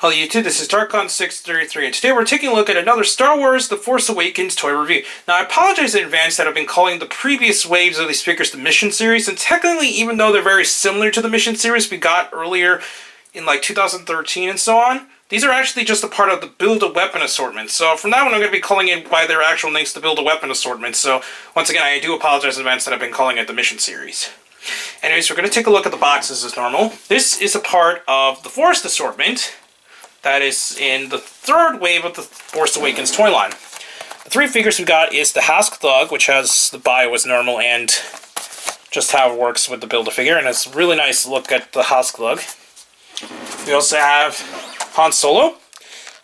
Hello YouTube, this is Darkon633, and today we're taking a look at another Star Wars The Force Awakens toy review. Now I apologize in advance that I've been calling the previous waves of these figures the Mission Series, and technically even though they're very similar to the Mission Series we got earlier in like 2013 and so on, these are actually just a part of the Build-A-Weapon assortment. So from now on I'm going to be calling it by their actual names the Build-A-Weapon assortment, so once again I do apologize in advance that I've been calling it the Mission Series. Anyways, we're going to take a look at the boxes as normal. This is a part of the Force assortment that is in the third wave of the Force Awakens toy line. The three figures we got is the Hassk Thugg, which has the BAW as normal and just how it works with the Build-A-Figure, and it's a really nice look at the Hassk Thugg. We also have Han Solo,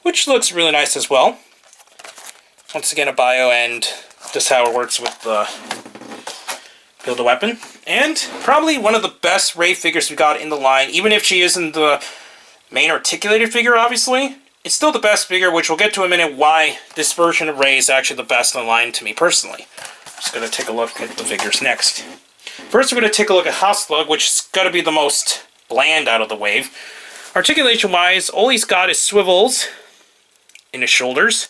which looks really nice as well. Once again, a BAW and just how it works with the Build-A-Weapon. And probably one of the best Rey figures we got in the line, even if she isn't the main articulated figure, obviously. It's still the best figure, which we'll get to in a minute why this version of Rey is actually the best in line to me personally. Just going to take a look at the figures next. First, we're going to take a look at Hassk Thugg, which is got to be the most bland out of the wave. Articulation-wise, all he's got is swivels in his shoulders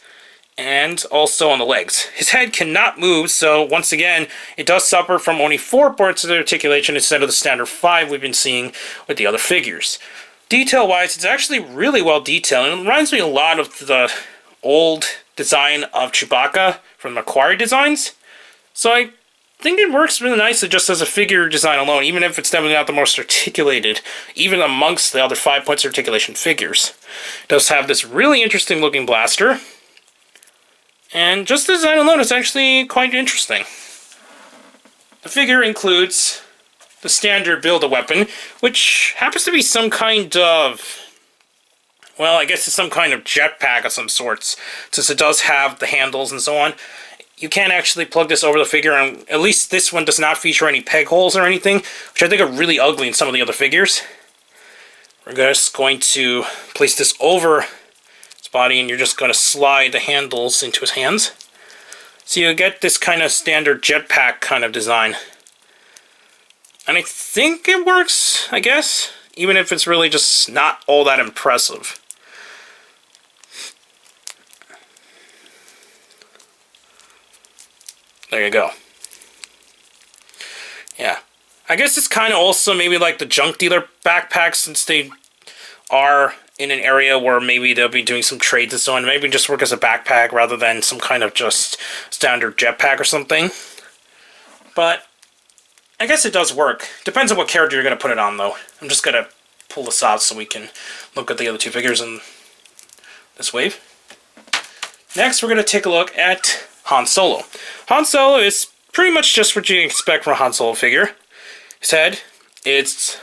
and also on the legs. His head cannot move, so once again, it does suffer from only 4 parts of the articulation instead of the standard 5 we've been seeing with the other figures. Detail-wise, it's actually really well detailed, and it reminds me a lot of the old design of Chewbacca from McQuarrie Designs. So I think it works really nicely just as a figure design alone, even if it's definitely not the most articulated, even amongst the other 5 points of articulation figures. It does have this really interesting looking blaster, and just the design alone is actually quite interesting. The figure includes the standard Build-A-Weapon, which happens to be some kind of, well, I guess it's some kind of jetpack of some sorts, since it does have the handles and so on. You can actually plug this over the figure, and at least this one does not feature any peg holes or anything, which I think are really ugly in some of the other figures. We're just going to place this over his body, and you're just going to slide the handles into his hands. So you get this kind of standard jetpack kind of design. And I think it works, I guess, even if it's really just not all that impressive. There you go. Yeah. I guess it's kind of also maybe like the junk dealer backpack, since they are in an area where maybe they'll be doing some trades and so on. Maybe just work as a backpack rather than some kind of just standard jetpack or something. But I guess it does work. Depends on what character you're going to put it on, though. I'm just going to pull this out so we can look at the other two figures in this wave. Next, we're going to take a look at Han Solo. Han Solo is pretty much just what you expect from a Han Solo figure. His head, it's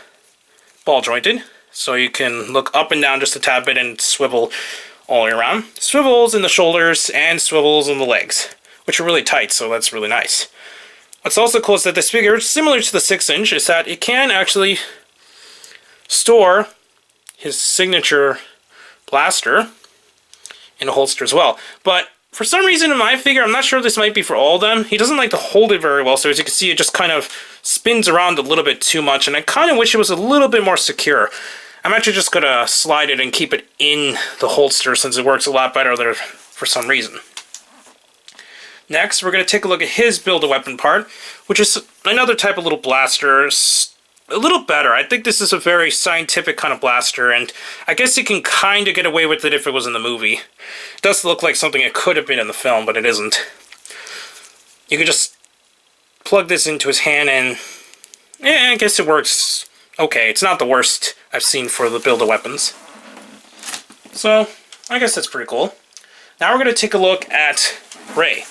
ball jointed, so you can look up and down just a tad bit and swivel all the way around. Swivels in the shoulders and swivels in the legs, which are really tight, so that's really nice. What's also cool is that this figure, similar to the 6-inch, is that it can actually store his signature blaster in a holster as well. But for some reason in my figure, I'm not sure if this might be for all of them, he doesn't like to hold it very well, so as you can see it just kind of spins around a little bit too much, and I kind of wish it was a little bit more secure. I'm actually just going to slide it and keep it in the holster since it works a lot better there for some reason. Next, we're going to take a look at his Build-A-Weapon part, which is another type of little blaster. A little better. I think this is a very scientific kind of blaster, and I guess you can kind of get away with it if it was in the movie. It does look like something it could have been in the film, but it isn't. You can just plug this into his hand, and yeah, I guess it works okay. It's not the worst I've seen for the Build-A-Weapons. So, I guess that's pretty cool. Now we're going to take a look at Rey.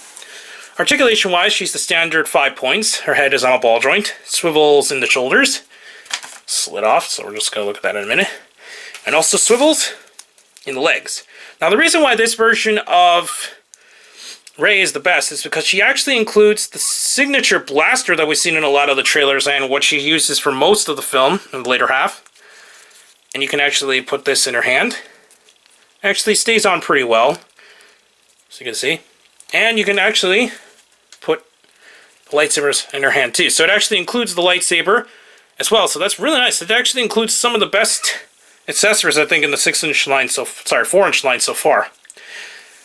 Articulation-wise, she's the standard 5 points. Her head is on a ball joint. Swivels in the shoulders. Slid off, so we're just going to look at that in a minute. And also swivels in the legs. Now, the reason why this version of Rey is the best is because she actually includes the signature blaster that we've seen in a lot of the trailers and what she uses for most of the film in the later half. And you can actually put this in her hand. It actually stays on pretty well, so you can see. And you can actually put the lightsabers in her hand too. So it actually includes the lightsaber as well. So that's really nice. It actually includes some of the best accessories, I think, in the 6-inch line so, sorry, 4-inch line so far.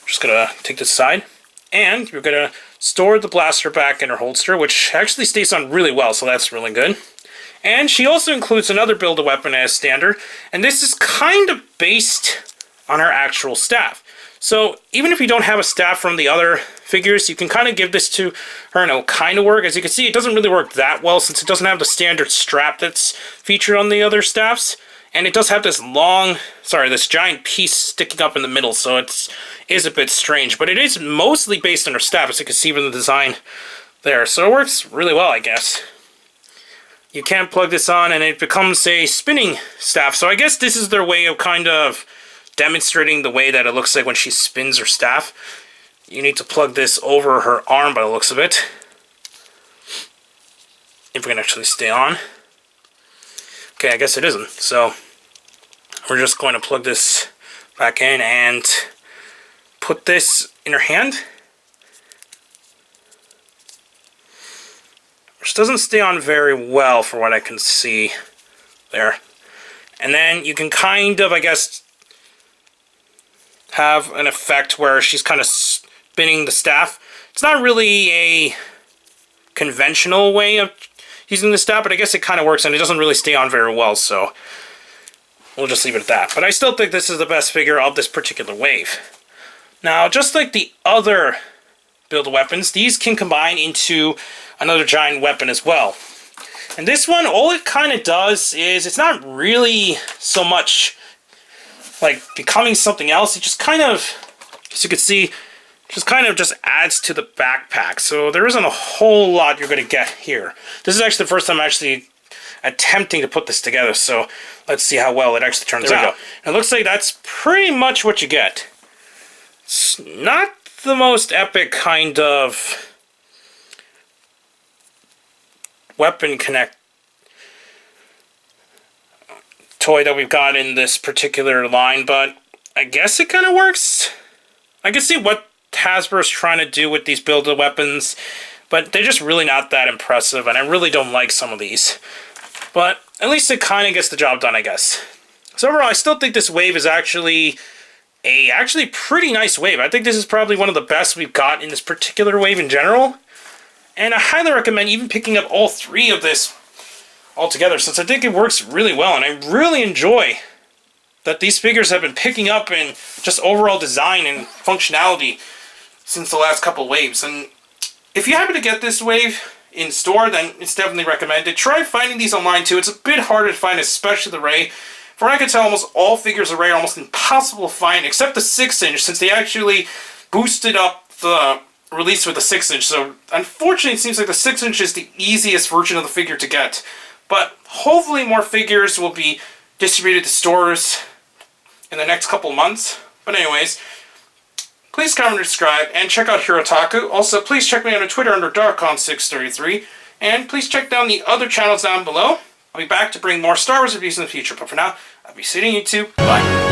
Just gonna take this aside, and you're gonna store the blaster back in her holster, which actually stays on really well, so that's really good. And she also includes another build-a-weapon as standard, and this is kind of based on her actual staff. So even if you don't have a staff from the other figures, you can kind of give this to her and it'll kind of work. As you can see, it doesn't really work that well since it doesn't have the standard strap that's featured on the other staffs. And it does have this this giant piece sticking up in the middle, so it is a bit strange. But it is mostly based on her staff, as you can see from the design there. So it works really well, I guess. You can plug this on and it becomes a spinning staff. So I guess this is their way of kind of demonstrating the way that it looks like when she spins her staff. You need to plug this over her arm by the looks of it, if we can actually stay on. Okay, I guess it isn't. So we're just going to plug this back in and put this in her hand, which doesn't stay on very well for what I can see there. And then you can kind of, I guess, have an effect where she's kind of spinning the staff. It's not really a conventional way of using the staff, but I guess it kind of works, and it doesn't really stay on very well, so we'll just leave it at that. But I still think this is the best figure of this particular wave. Now, just like the other build-a-weapons, these can combine into another giant weapon as well. And this one, all it kind of does is, it's not really so much like becoming something else. It just kind of, as you can see, just adds to the backpack. So there isn't a whole lot you're going to get here. This is actually the first time I'm actually attempting to put this together, so let's see how well it actually turns out. It looks like that's pretty much what you get. It's not the most epic kind of weapon connect toy that we've got in this particular line, but I guess it kind of works. I can see what Hasbro's trying to do with these build-a-weapons, but they're just really not that impressive, and I really don't like some of these. But at least it kind of gets the job done, I guess. So overall, I still think this wave is actually a pretty nice wave. I think this is probably one of the best we've got in this particular wave in general, and I highly recommend even picking up all three of this altogether, since I think it works really well, and I really enjoy that these figures have been picking up in just overall design and functionality since the last couple waves. And if you happen to get this wave in store, then it's definitely recommended. Try finding these online too. It's a bit harder to find, especially the Rey. From what I can tell, almost all figures of Rey are almost impossible to find, except the 6-inch, since they actually boosted up the release with the 6-inch. So unfortunately, it seems like the 6-inch is the easiest version of the figure to get. But hopefully more figures will be distributed to stores in the next couple months. But anyways, please comment and subscribe, and check out Hirotaku. Also, please check me out on Twitter under Darkon633, and please check down the other channels down below. I'll be back to bring more Star Wars reviews in the future, but for now, I'll be sitting YouTube. Bye.